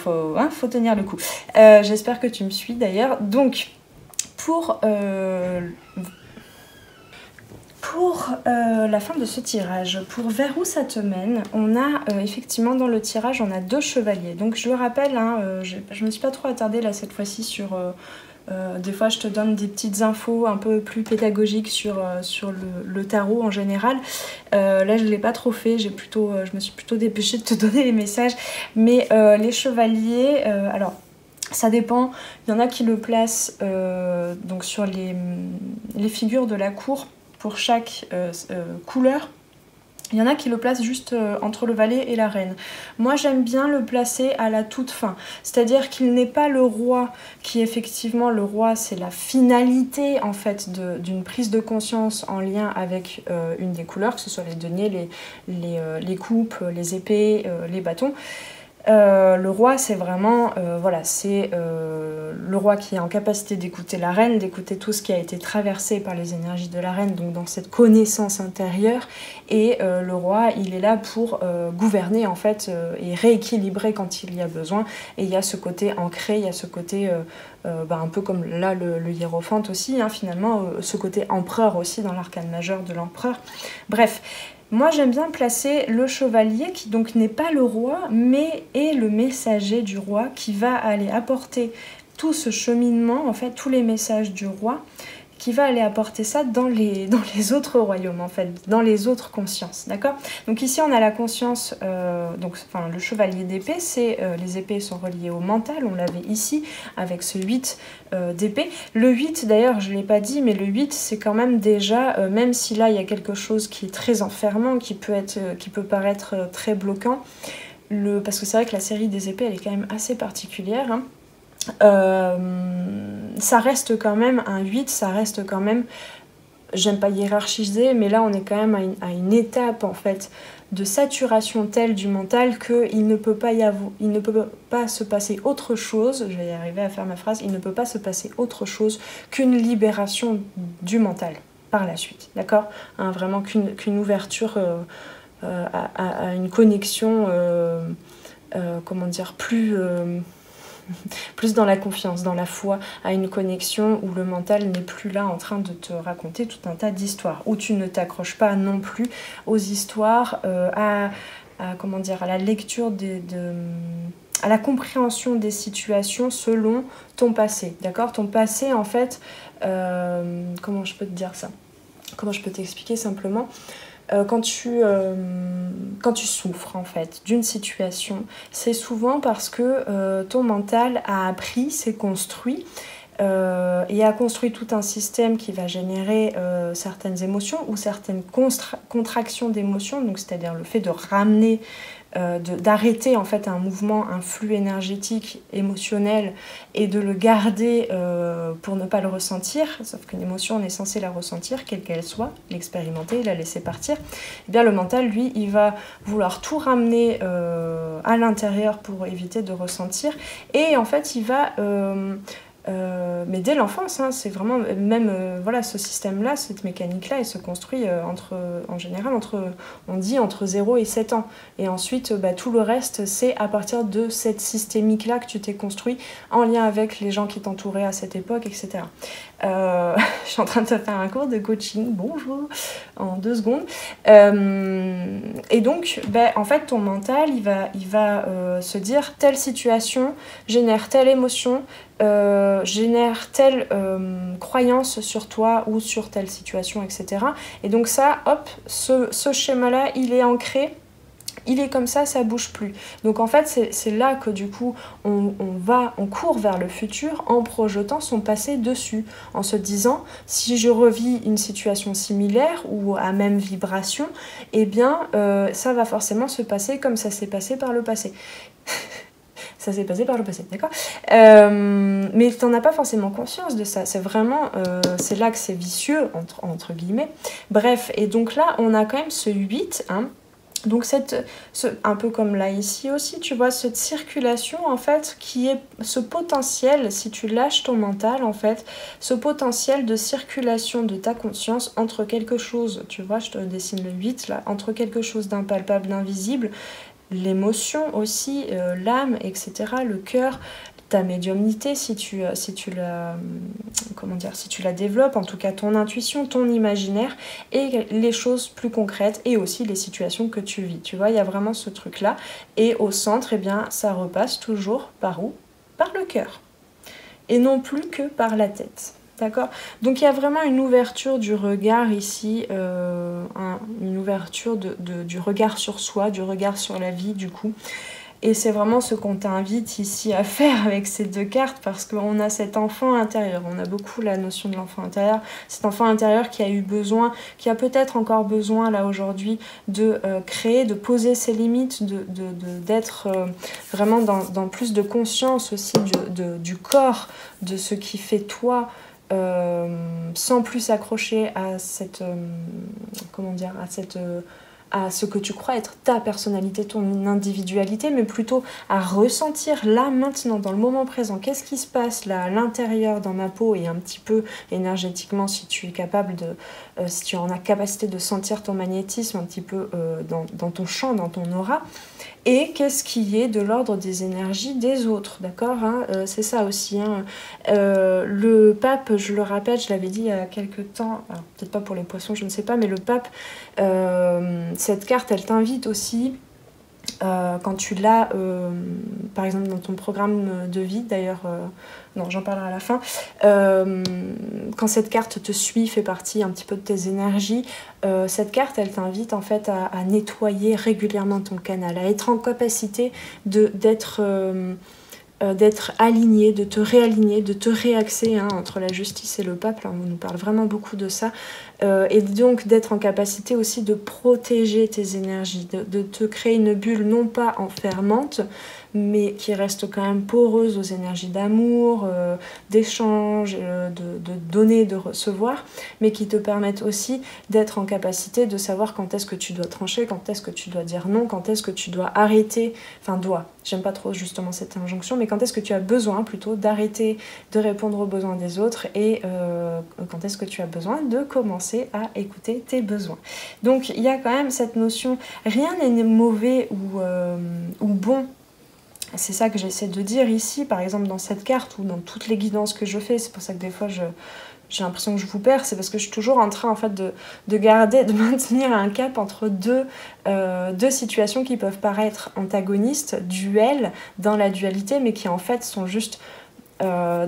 tenir le coup. J'espère que tu me suis d'ailleurs. Donc, pour la fin de ce tirage, pour vers où ça te mène, on a effectivement dans le tirage, on a 2 chevaliers. Donc je le rappelle, hein, je me suis pas trop attardée là cette fois-ci sur... des fois je te donne des petites infos un peu plus pédagogiques sur le tarot en général. Là je ne l'ai pas trop fait, je me suis plutôt dépêchée de te donner les messages. Mais les chevaliers, alors... ça dépend, il y en a qui le placent donc sur les figures de la cour pour chaque couleur. Il y en a qui le placent juste entre le valet et la reine. Moi j'aime bien le placer à la toute fin. C'est-à-dire qu'il n'est pas le roi, qui effectivement le roi c'est la finalité en fait d'une prise de conscience en lien avec une des couleurs, que ce soit les deniers, les coupes, les épées, les bâtons. Le roi c'est vraiment voilà, c'est le roi qui est en capacité d'écouter la reine, d'écouter tout ce qui a été traversé par les énergies de la reine, donc dans cette connaissance intérieure, et le roi il est là pour gouverner en fait et rééquilibrer quand il y a besoin, et il y a ce côté ancré, il y a ce côté un peu comme là le hiérophante aussi, hein, finalement ce côté empereur aussi dans l'arcane majeur de l'empereur. Bref, moi j'aime bien placer le chevalier qui donc n'est pas le roi mais est le messager du roi, qui va aller apporter tout ce cheminement, en fait tous les messages du roi, qui va aller apporter ça dans les autres royaumes en fait, dans les autres consciences, d'accord? Donc ici on a la conscience, le chevalier d'épée, c'est les épées sont reliées au mental, on l'avait ici avec ce 8 d'épée. Le 8 d'ailleurs je ne l'ai pas dit, mais le 8 c'est quand même déjà, même si là il y a quelque chose qui est très enfermant, qui peut paraître très bloquant, parce que c'est vrai que la série des épées elle est quand même assez particulière, hein. Ça reste quand même un 8, ça reste quand même, j'aime pas hiérarchiser, mais là on est quand même à une étape en fait de saturation telle du mental qu'il ne peut pas se passer autre chose, je vais y arriver à faire ma phrase, il ne peut pas se passer autre chose qu'une libération du mental par la suite, d'accord, hein, vraiment qu'une ouverture à une connexion comment dire, plus dans la confiance, dans la foi, à une connexion où le mental n'est plus là en train de te raconter tout un tas d'histoires, où tu ne t'accroches pas non plus aux histoires, à la lecture à la compréhension des situations selon ton passé, d'accord? Ton passé en fait, comment je peux te dire ça? Comment je peux t'expliquer simplement? Quand tu souffres en fait d'une situation, c'est souvent parce que ton mental a appris, s'est construit et a construit tout un système qui va générer certaines émotions ou certaines contractions d'émotions, donc c'est-à-dire le fait de ramener, d'arrêter en fait un mouvement, un flux énergétique, émotionnel, et de le garder pour ne pas le ressentir, sauf qu'une émotion, on est censé la ressentir, quelle qu'elle soit, l'expérimenter, la laisser partir. Et bien le mental, lui, il va vouloir tout ramener à l'intérieur pour éviter de ressentir. Et en fait, il va... mais dès l'enfance, hein, c'est vraiment même voilà, ce système-là, cette mécanique-là, elle se construit en général on dit entre 0 et 7 ans. Et ensuite, tout le reste, c'est à partir de cette systémique-là que tu t'es construit en lien avec les gens qui t'entouraient à cette époque, etc. Je suis en train de te faire un cours de coaching, bonjour, en 2 secondes. Et donc, en fait, ton mental, il va se dire telle situation génère telle émotion, génère telle croyance sur toi ou sur telle situation, etc. Et donc ça, hop, ce schéma-là, il est ancré. Il est comme ça bouge plus. Donc en fait, c'est là que du coup, on court vers le futur en projetant son passé dessus, en se disant, si je revis une situation similaire ou à même vibration, eh bien, ça va forcément se passer comme ça s'est passé par le passé. Ça s'est passé par le passé, d'accord, mais tu n'en as pas forcément conscience de ça. C'est vraiment, c'est là que c'est vicieux, entre guillemets. Bref, et donc là, on a quand même ce 8, hein. Donc un peu comme là ici aussi, tu vois, cette circulation en fait qui est ce potentiel, si tu lâches ton mental en fait, ce potentiel de circulation de ta conscience entre quelque chose, tu vois, je te dessine le 8 là, entre quelque chose d'impalpable, d'invisible, l'émotion aussi, l'âme, etc., le cœur, ta médiumnité, si tu la développes, en tout cas ton intuition, ton imaginaire, et les choses plus concrètes, et aussi les situations que tu vis. Tu vois, il y a vraiment ce truc-là. Et au centre, eh bien, ça repasse toujours par où? Par le cœur. Et non plus que par la tête. D'accord? Donc il y a vraiment une ouverture du regard ici, une ouverture du regard sur soi, du regard sur la vie, du coup. Et c'est vraiment ce qu'on t'invite ici à faire avec ces 2 cartes, parce qu'on a cet enfant intérieur, on a beaucoup la notion de l'enfant intérieur, cet enfant intérieur qui a eu besoin, qui a peut-être encore besoin là aujourd'hui de créer, de poser ses limites, d'être vraiment dans plus de conscience aussi du corps, de ce qui fait toi, sans plus s'accrocher à cette, à ce que tu crois être ta personnalité, ton individualité, mais plutôt à ressentir là, maintenant, dans le moment présent, qu'est-ce qui se passe là, à l'intérieur, dans ma peau, et un petit peu énergétiquement, si tu es capable si tu en as capacité de sentir ton magnétisme un petit peu dans ton champ, dans ton aura, et qu'est-ce qui est de l'ordre des énergies des autres, d'accord, hein, c'est ça aussi, hein. Le pape, je le rappelle, je l'avais dit il y a quelques temps, alors peut-être pas pour les poissons, je ne sais pas, mais le pape, cette carte, elle t'invite aussi, quand tu l'as, par exemple dans ton programme de vie, d'ailleurs, non, j'en parlerai à la fin, quand cette carte te suit, fait partie un petit peu de tes énergies, cette carte, elle t'invite en fait à nettoyer régulièrement ton canal, à être en capacité d'être aligné, de te réaligner, de te réaxer, hein, entre la justice et le pape, là, on nous parle vraiment beaucoup de ça, et donc d'être en capacité aussi de protéger tes énergies, de te créer une bulle non pas enfermante, mais qui reste quand même poreuse aux énergies d'amour, d'échange, de donner, de recevoir, mais qui te permettent aussi d'être en capacité de savoir quand est-ce que tu dois trancher, quand est-ce que tu dois dire non, quand est-ce que tu dois arrêter, j'aime pas trop justement cette injonction, mais quand est-ce que tu as besoin plutôt d'arrêter de répondre aux besoins des autres, et quand est-ce que tu as besoin de commencer à écouter tes besoins. Donc il y a quand même cette notion, rien n'est mauvais ou bon. C'est ça que j'essaie de dire ici, par exemple dans cette carte ou dans toutes les guidances que je fais. C'est pour ça que des fois j'ai l'impression que je vous perds, c'est parce que je suis toujours en train en fait de maintenir un cap entre deux situations qui peuvent paraître antagonistes, duels, dans la dualité, mais qui en fait sont juste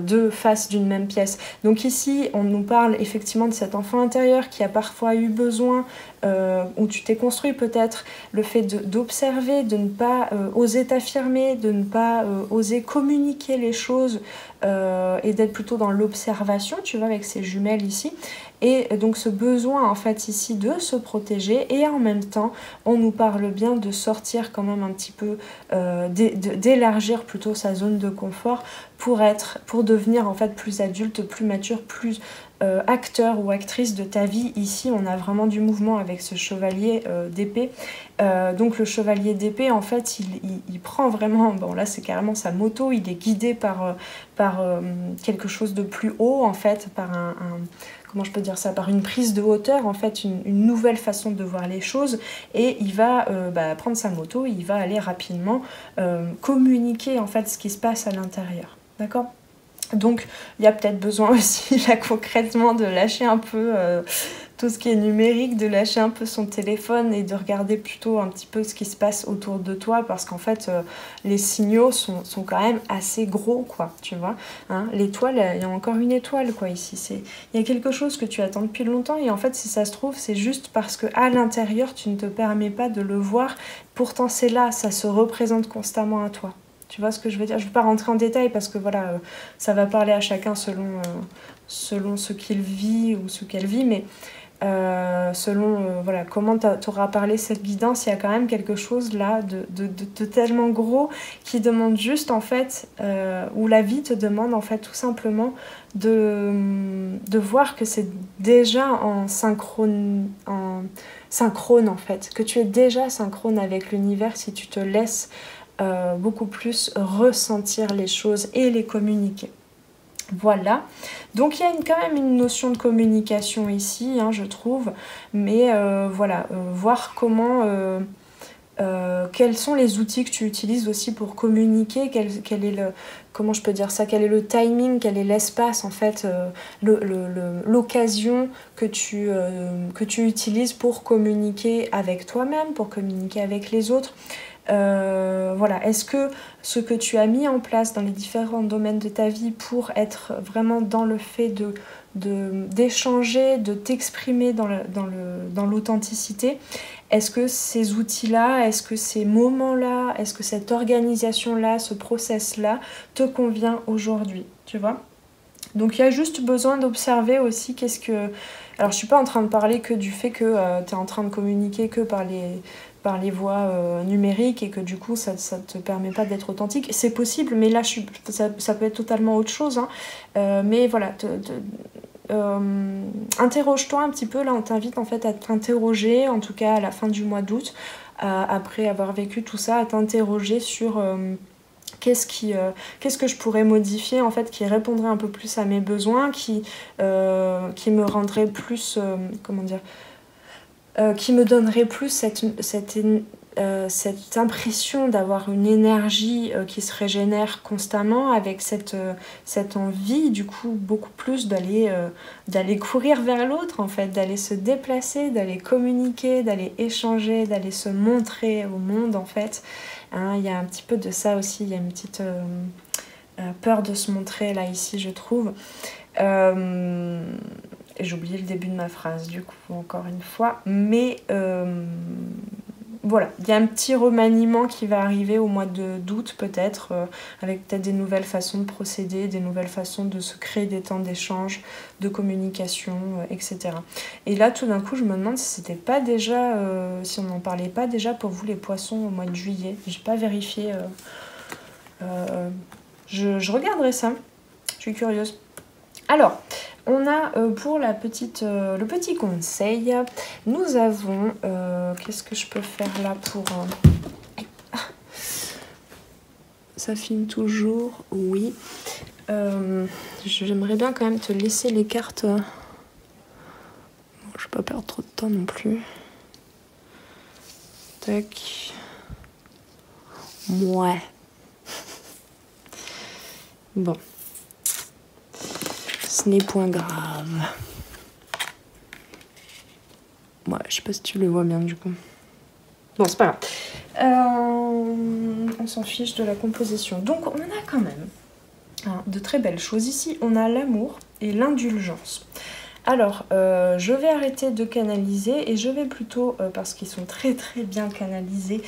deux faces d'une même pièce. Donc ici, on nous parle effectivement de cet enfant intérieur qui a parfois eu besoin, où tu t'es construit peut-être, le fait d'observer, de ne pas oser t'affirmer, de ne pas oser communiquer les choses, et d'être plutôt dans l'observation, tu vois, avec ces jumelles ici. et donc ce besoin en fait ici de se protéger, et en même temps on nous parle bien de sortir quand même un petit peu, d'élargir plutôt sa zone de confort pour devenir en fait plus adulte, plus mature, plus acteur ou actrice de ta vie. Ici on a vraiment du mouvement avec ce chevalier d'épée. Donc le chevalier d'épée en fait il prend vraiment, bon là c'est carrément sa moto, il est guidé par quelque chose de plus haut en fait, par comment je peux dire ça, par une prise de hauteur en fait, une nouvelle façon de voir les choses, et il va prendre sa moto, il va aller rapidement communiquer en fait ce qui se passe à l'intérieur, d'accord? Donc il y a peut-être besoin aussi là concrètement de lâcher un peu tout ce qui est numérique, de lâcher un peu son téléphone et de regarder plutôt un petit peu ce qui se passe autour de toi, parce qu'en fait les signaux sont quand même assez gros quoi, tu vois, hein, l'étoile, il y a encore une étoile quoi ici, il y a quelque chose que tu attends depuis longtemps, et en fait si ça se trouve c'est juste parce que à l'intérieur tu ne te permets pas de le voir, pourtant c'est là, ça se représente constamment à toi. Tu vois ce que je veux dire? Je ne vais pas rentrer en détail parce que voilà, ça va parler à chacun selon ce qu'il vit ou ce qu'elle vit, mais selon voilà, comment t'auras parlé cette guidance, il y a quand même quelque chose là de tellement gros qui demande juste en fait, où la vie te demande en fait tout simplement de voir que c'est déjà en synchrone en fait, que tu es déjà synchrone avec l'univers si tu te laisses beaucoup plus ressentir les choses et les communiquer. Voilà, donc il y a quand même une notion de communication ici, hein, je trouve, mais voilà, voir comment, quels sont les outils que tu utilises aussi pour communiquer, quel est le, comment je peux dire ça, quel est le timing, quel est l'espace en fait, l'occasion que tu utilises pour communiquer avec toi-même, pour communiquer avec les autres. Voilà, est-ce que ce que tu as mis en place dans les différents domaines de ta vie pour être vraiment dans le fait d'échanger, de t'exprimer dans l'authenticité, est-ce que ces outils-là, est-ce que ces moments-là, est-ce que cette organisation-là, ce process-là te convient aujourd'hui, tu vois? Donc il y a juste besoin d'observer aussi qu'est-ce que... Alors je suis pas en train de parler que du fait que tu es en train de communiquer que par les voies numériques et que du coup ça te permet pas d'être authentique. C'est possible, mais là ça peut être totalement autre chose, hein. Mais voilà, interroge-toi un petit peu, là on t'invite en fait à t'interroger, en tout cas à la fin du mois d'août, après avoir vécu tout ça, à t'interroger sur... qu'est-ce que je pourrais modifier en fait, qui répondrait un peu plus à mes besoins, qui me rendrait plus, comment dire, qui me donnerait plus cette impression d'avoir une énergie qui se régénère constamment, avec cette envie du coup beaucoup plus d'aller courir vers l'autre en fait, d'aller se déplacer, d'aller communiquer, d'aller échanger, d'aller se montrer au monde en fait, hein, il y a un petit peu de ça aussi, il y a une petite peur de se montrer là ici je trouve. J'ai oublié le début de ma phrase du coup encore une fois, mais voilà, il y a un petit remaniement qui va arriver au mois d'août peut-être, avec peut-être des nouvelles façons de procéder, des nouvelles façons de se créer des temps d'échange, de communication, etc. Et là tout d'un coup je me demande si c'était pas déjà, si on n'en parlait pas déjà pour vous les poissons au mois de juillet. J'ai pas vérifié, je regarderai ça, je suis curieuse. Alors, on a pour le petit conseil, nous avons... qu'est-ce que je peux faire là pour... Ça filme toujours, oui. J'aimerais bien quand même te laisser les cartes. Bon, je vais pas perdre trop de temps non plus. Tac. Ouais. Bon. Ce n'est point grave. Ouais, je sais pas si tu le vois bien du coup. Bon, c'est pas grave. On s'en fiche de la composition. Donc, on a quand même de très belles choses ici. On a l'amour et l'indulgence. Alors, je vais arrêter de canaliser et je vais plutôt, parce qu'ils sont très très bien canalisés,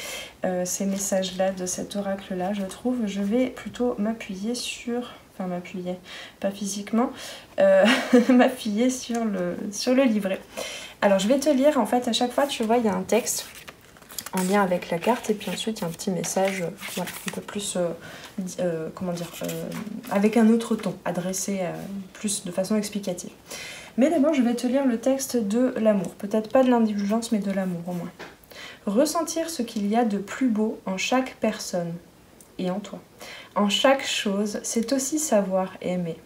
ces messages-là de cet oracle-là, je trouve, je vais plutôt m'appuyer sur... enfin m'appuyer, pas physiquement, m'appuyer sur le livret. Alors je vais te lire, en fait à chaque fois tu vois il y a un texte en lien avec la carte et puis ensuite il y a un petit message voilà, un peu plus, comment dire, avec un autre ton, adressé plus de façon explicative. Mais d'abord je vais te lire le texte de l'amour, peut-être pas de l'indulgence mais de l'amour au moins. Ressentir ce qu'il y a de plus beau en chaque personne et en toi. En chaque chose, c'est aussi savoir aimer.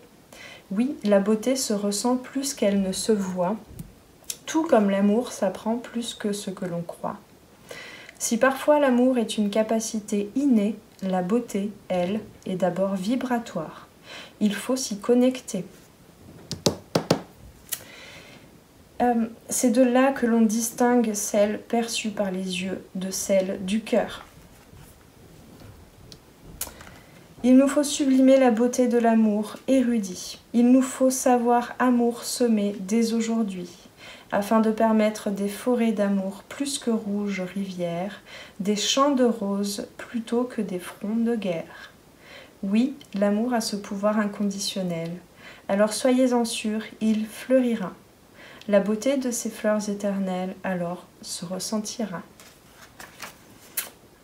Oui, la beauté se ressent plus qu'elle ne se voit, tout comme l'amour s'apprend plus que ce que l'on croit. Si parfois l'amour est une capacité innée, la beauté, elle, est d'abord vibratoire. Il faut s'y connecter. C'est de là que l'on distingue celle perçue par les yeux de celle du cœur. Il nous faut sublimer la beauté de l'amour érudit. Il nous faut savoir amour semer dès aujourd'hui, afin de permettre des forêts d'amour plus que rouges rivières, des champs de roses plutôt que des fronts de guerre. Oui, l'amour a ce pouvoir inconditionnel. Alors soyez-en sûrs, il fleurira. La beauté de ces fleurs éternelles, alors, se ressentira.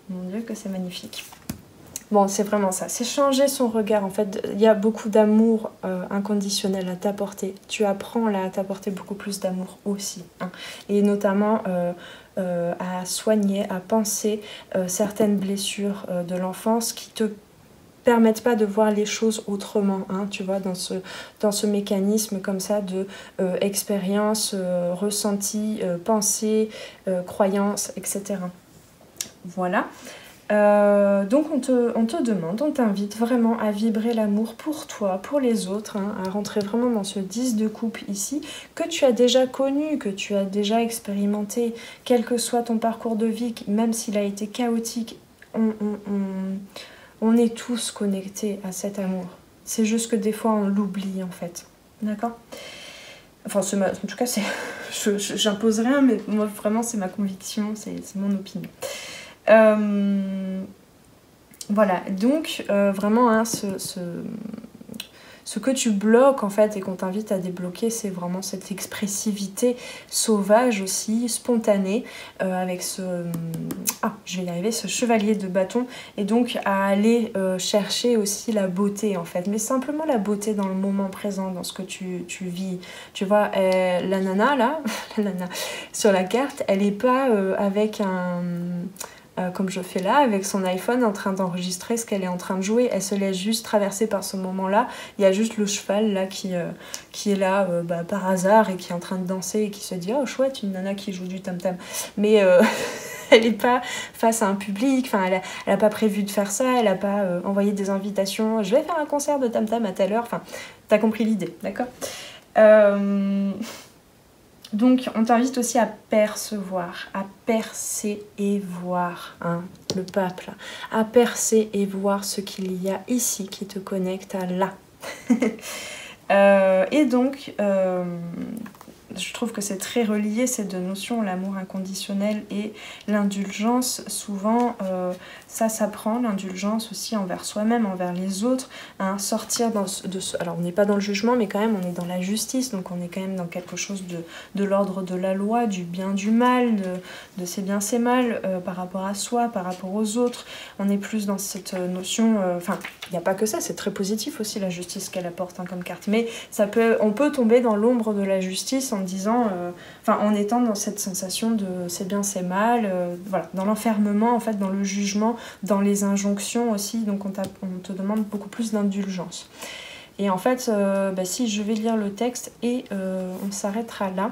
Mon Dieu, que c'est magnifique. Bon, c'est vraiment ça. C'est changer son regard, en fait. Il y a beaucoup d'amour inconditionnel à t'apporter. Tu apprends là à t'apporter beaucoup plus d'amour aussi. Hein. Et notamment à soigner, à penser certaines blessures de l'enfance qui te permettent pas de voir les choses autrement, hein, tu vois, dans ce mécanisme comme ça de expérience, ressenti, pensée, croyance, etc. Voilà. Donc on te demande, on t'invite vraiment à vibrer l'amour pour toi, pour les autres, hein, à rentrer vraiment dans ce 10 de coupe ici, que tu as déjà connu, que tu as déjà expérimenté, quel que soit ton parcours de vie, même s'il a été chaotique, on est tous connectés à cet amour. C'est juste que des fois on l'oublie en fait. D'accord ? Enfin, en tout cas, j'impose rien, mais moi vraiment c'est ma conviction, c'est mon opinion. Voilà, donc vraiment hein, ce que tu bloques en fait et qu'on t'invite à débloquer, c'est vraiment cette expressivité sauvage aussi, spontanée, avec je vais y arriver, ce chevalier de bâton, et donc à aller chercher aussi la beauté en fait, mais simplement la beauté dans le moment présent, dans ce que tu vis. Tu vois, la nana là, la nana sur la carte, elle n'est pas avec comme je fais là, avec son iPhone en train d'enregistrer ce qu'elle est en train de jouer. Elle se laisse juste traverser par ce moment-là. Il y a juste le cheval là qui est là par hasard et qui est en train de danser et qui se dit « Oh chouette, une nana qui joue du tam-tam ». Mais elle n'est pas face à un public, enfin, elle n'a pas prévu de faire ça, elle n'a pas envoyé des invitations « Je vais faire un concert de tam-tam à telle heure ». Enfin, t'as compris l'idée, d'accord ? Donc, on t'invite aussi à percevoir, à percer et voir, hein, le pape là, à percer et voir ce qu'il y a ici qui te connecte à là. Et donc, je trouve que c'est très relié ces deux notions, l'amour inconditionnel et l'indulgence. Souvent, ça s'apprend, l'indulgence aussi envers soi-même, envers les autres, hein, sortir alors on n'est pas dans le jugement, mais quand même on est dans la justice, donc on est quand même dans quelque chose de l'ordre de la loi, du bien, du mal, de c'est bien, c'est mal, par rapport à soi, par rapport aux autres. On est plus dans cette notion, enfin, il n'y a pas que ça, c'est très positif aussi la justice qu'elle apporte hein, comme carte, mais on peut tomber dans l'ombre de la justice en disant, en étant dans cette sensation de c'est bien, c'est mal, voilà, dans l'enfermement, en fait, dans le jugement, dans les injonctions aussi, donc on te demande beaucoup plus d'indulgence. Et en fait, si je vais lire le texte et on s'arrêtera là.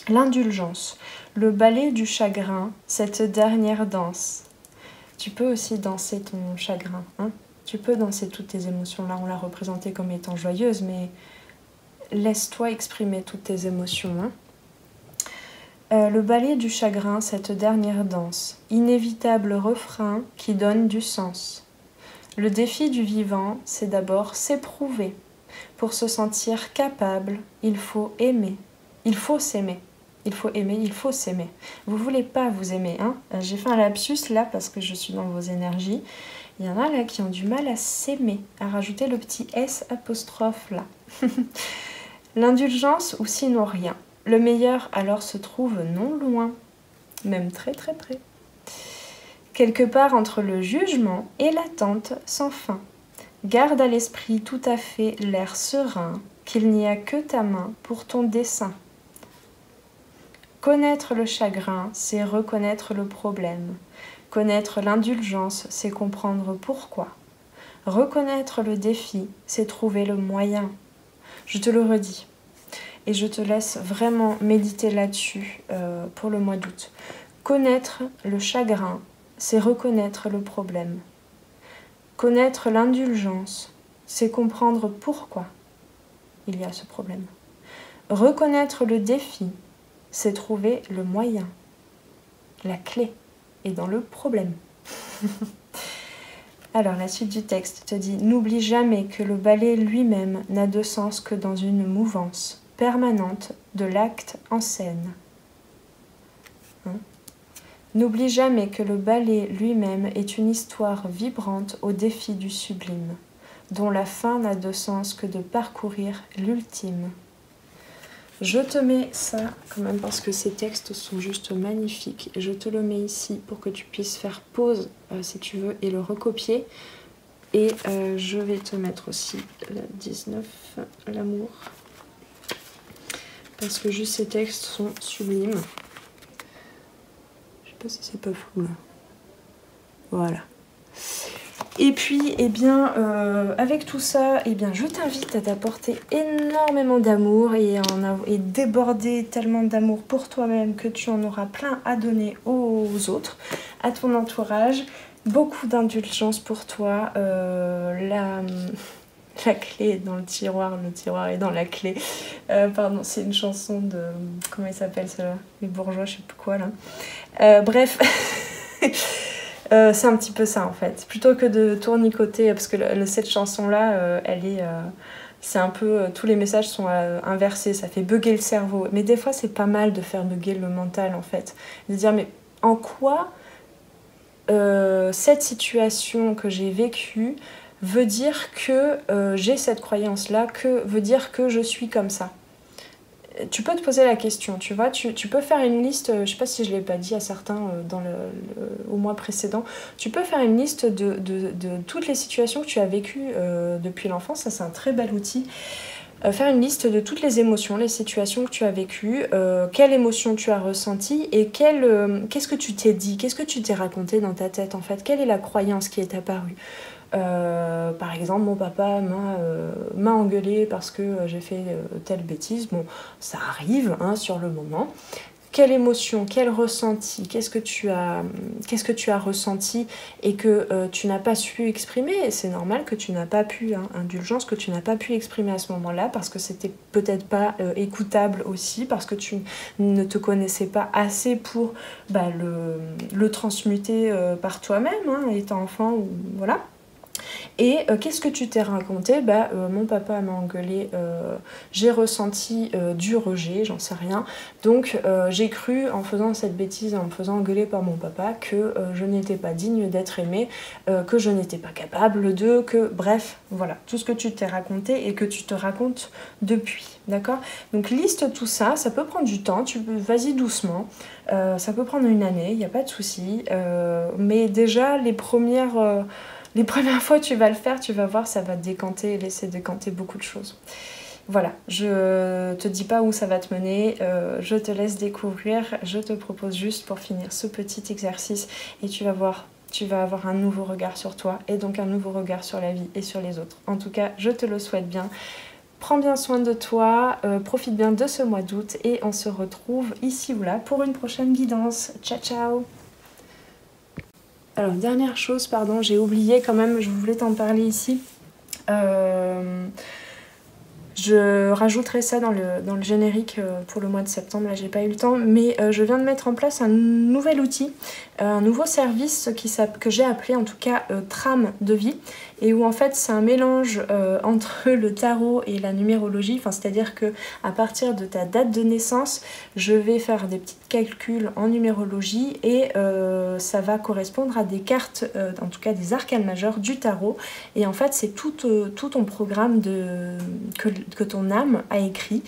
L'indulgence, le ballet du chagrin, cette dernière danse. Tu peux aussi danser ton chagrin, hein ? Tu peux danser toutes tes émotions. Là, on l'a représenté comme étant joyeuse, mais laisse-toi exprimer toutes tes émotions. Hein. Le ballet du chagrin, cette dernière danse, inévitable refrain qui donne du sens. Le défi du vivant, c'est d'abord s'éprouver. Pour se sentir capable, il faut aimer. Il faut s'aimer. Il faut aimer, il faut s'aimer. Vous voulez pas vous aimer, hein? J'ai fait un lapsus là parce que je suis dans vos énergies. Il y en a là qui ont du mal à s'aimer, à rajouter le petit S apostrophe là. L'indulgence ou sinon rien. Le meilleur alors se trouve non loin, même très très près. Quelque part entre le jugement et l'attente sans fin. Garde à l'esprit tout à fait l'air serein, qu'il n'y a que ta main pour ton dessein. Connaître le chagrin, c'est reconnaître le problème. Connaître l'indulgence, c'est comprendre pourquoi. Reconnaître le défi, c'est trouver le moyen. Je te le redis. Et je te laisse vraiment méditer là-dessus pour le mois d'août. Connaître le chagrin, c'est reconnaître le problème. Connaître l'indulgence, c'est comprendre pourquoi il y a ce problème. Reconnaître le défi, c'est trouver le moyen. La clé est dans le problème. Alors, la suite du texte te dit « N'oublie jamais que le ballet lui-même n'a de sens que dans une mouvance permanente de l'acte en scène. Hein? N'oublie jamais que le ballet lui-même est une histoire vibrante au défi du sublime, dont la fin n'a de sens que de parcourir l'ultime. » Je te mets ça quand même parce que ces textes sont juste magnifiques. Je te le mets ici pour que tu puisses faire pause si tu veux et le recopier. Et je vais te mettre aussi la 19, l'amour. Parce que juste ces textes sont sublimes. Je sais pas si c'est pas flou là. Voilà. Et puis, eh bien, avec tout ça, eh bien, je t'invite à t'apporter énormément d'amour et déborder tellement d'amour pour toi-même que tu en auras plein à donner aux autres, à ton entourage. Beaucoup d'indulgence pour toi. La clé est dans le tiroir est dans la clé. Pardon, c'est une chanson de... Comment il s'appelle celle-là? Les bourgeois, je sais plus quoi là. Bref... c'est un petit peu ça en fait. Plutôt que de tournicoter, parce que cette chanson-là, c'est un peu... tous les messages sont inversés, ça fait bugger le cerveau. Mais des fois, c'est pas mal de faire bugger le mental en fait. De dire, mais en quoi cette situation que j'ai vécue veut dire que j'ai cette croyance-là, veut dire que je suis comme ça. Tu peux te poser la question, tu vois, tu peux faire une liste, je sais pas si je l'ai pas dit à certains au mois précédent, tu peux faire une liste de toutes les situations que tu as vécues depuis l'enfance, ça c'est un très bel outil. Faire une liste de toutes les émotions, les situations que tu as vécues, quelle émotion tu as ressentie et qu'est-ce que tu t'es dit, qu'est-ce que tu t'es raconté dans ta tête en fait, quelle est la croyance qui est apparue. Par exemple, mon papa m'a engueulé parce que j'ai fait telle bêtise. Bon, ça arrive hein, sur le moment. Quelle émotion, quel ressenti, qu'est-ce que tu as ressenti et que tu n'as pas su exprimer. Et c'est normal que tu n'as pas pu, indulgence, que tu n'as pas pu exprimer à ce moment-là parce que c'était peut-être pas écoutable aussi, parce que tu ne te connaissais pas assez pour le transmuter par toi-même, hein, étant enfant ou voilà. Et qu'est-ce que tu t'es raconté? Mon papa m'a engueulé, j'ai ressenti du rejet, j'en sais rien. Donc j'ai cru en faisant cette bêtise, en me faisant engueuler par mon papa, que je n'étais pas digne d'être aimée, que je n'étais pas capable bref, voilà, tout ce que tu t'es raconté et que tu te racontes depuis, d'accord? Donc liste tout ça, ça peut prendre du temps, vas-y doucement, ça peut prendre une année, il n'y a pas de souci, mais déjà les premières fois tu vas le faire, tu vas voir, ça va laisser décanter beaucoup de choses. Voilà, je te dis pas où ça va te mener, je te laisse découvrir, je te propose juste pour finir ce petit exercice et tu vas voir, tu vas avoir un nouveau regard sur toi et donc un nouveau regard sur la vie et sur les autres. En tout cas, je te le souhaite bien. Prends bien soin de toi, profite bien de ce mois d'août et on se retrouve ici ou là pour une prochaine guidance. Ciao, ciao! Alors, dernière chose, pardon, j'ai oublié quand même, je voulais t'en parler ici. Je rajouterai ça dans le générique pour le mois de septembre, là j'ai pas eu le temps, mais je viens de mettre en place un nouvel outil, un nouveau service que j'ai appelé en tout cas Trame de vie, et où en fait c'est un mélange entre le tarot et la numérologie, enfin, c'est-à-dire que à partir de ta date de naissance, je vais faire des petits calculs en numérologie et ça va correspondre à des cartes, en tout cas des arcanes majeurs du tarot, et en fait c'est tout ton programme que ton âme a écrit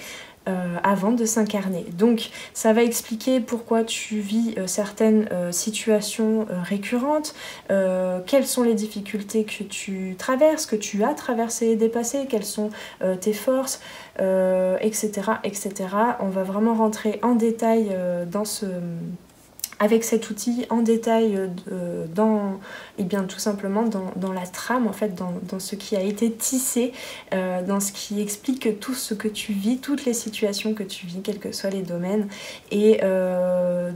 avant de s'incarner. Donc ça va expliquer pourquoi tu vis certaines situations récurrentes, quelles sont les difficultés que tu traverses, que tu as traversées et dépassées, quelles sont tes forces, etc., etc. On va vraiment rentrer en détail avec cet outil en détail et bien tout simplement dans la trame, en fait, dans ce qui a été tissé, dans ce qui explique tout ce que tu vis, toutes les situations que tu vis, quels que soient les domaines. Et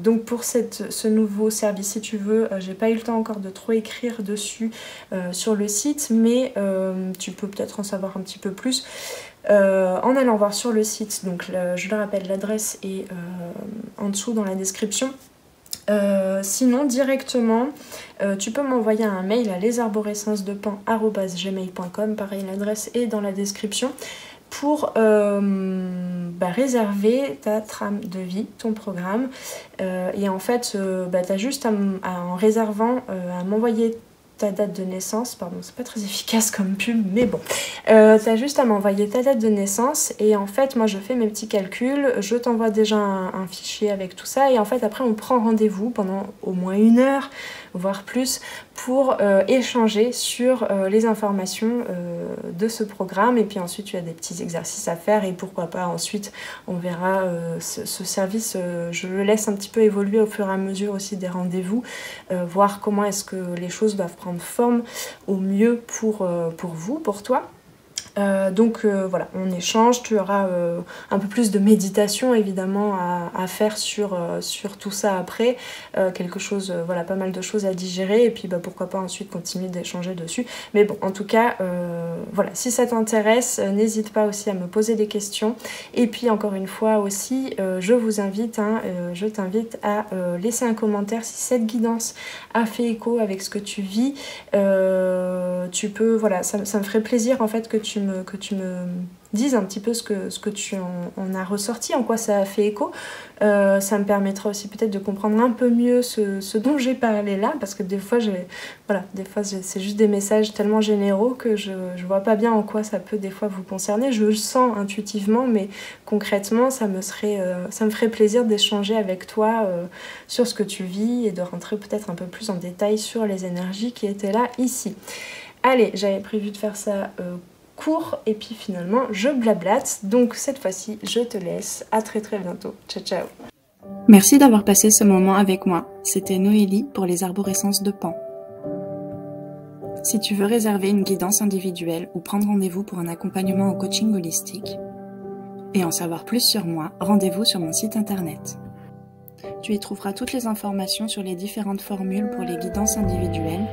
donc pour ce nouveau service, si tu veux, j'ai pas eu le temps encore de trop écrire dessus sur le site, mais tu peux peut-être en savoir un petit peu plus. En allant voir sur le site, donc je le rappelle, l'adresse est en dessous dans la description. Sinon directement tu peux m'envoyer un mail à lesarborescencesdepan@gmail.com, pareil, l'adresse est dans la description, pour réserver ta trame de vie, ton programme, et en fait tu as juste en réservant à m'envoyer ta date de naissance, pardon, c'est pas très efficace comme pub, mais bon, t'as juste à m'envoyer ta date de naissance, et en fait moi je fais mes petits calculs, je t'envoie déjà un fichier avec tout ça, et en fait après on prend rendez-vous pendant au moins 1 heure, voire plus, pour échanger sur les informations de ce programme, et puis ensuite tu as des petits exercices à faire, et pourquoi pas ensuite on verra ce service, je le laisse un petit peu évoluer au fur et à mesure aussi des rendez-vous, voir comment est-ce que les choses doivent prendre forme au mieux pour vous, pour toi. Donc voilà, on échange, tu auras un peu plus de méditation évidemment à faire sur tout ça après, quelque chose, voilà, pas mal de choses à digérer, et puis pourquoi pas ensuite continuer d'échanger dessus. Mais bon, en tout cas, voilà, si ça t'intéresse, n'hésite pas aussi à me poser des questions, et puis encore une fois aussi, je t'invite à laisser un commentaire si cette guidance a fait écho avec ce que tu vis. Tu peux, voilà, ça me ferait plaisir en fait que tu me dises un petit peu ce que tu en as ressorti, en quoi ça a fait écho. Ça me permettra aussi peut-être de comprendre un peu mieux ce dont j'ai parlé là, parce que des fois c'est juste des messages tellement généraux que je vois pas bien en quoi ça peut des fois vous concerner. Je le sens intuitivement, mais concrètement ça me ferait plaisir d'échanger avec toi sur ce que tu vis, et de rentrer peut-être un peu plus en détail sur les énergies qui étaient là ici. Allez, j'avais prévu de faire ça court, et puis finalement je blablate, donc cette fois-ci je te laisse, à très très bientôt, ciao ciao. Merci d'avoir passé ce moment avec moi, c'était Noélie pour les arborescences de Pan. Si tu veux réserver une guidance individuelle ou prendre rendez-vous pour un accompagnement en coaching holistique et en savoir plus sur moi, rendez-vous sur mon site internet. Tu y trouveras toutes les informations sur les différentes formules pour les guidances individuelles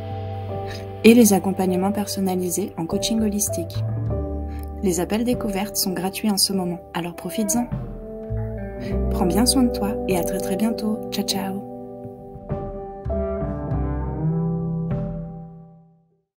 et les accompagnements personnalisés en coaching holistique. Les appels découvertes sont gratuits en ce moment, alors profites-en. Prends bien soin de toi et à très très bientôt. Ciao ciao.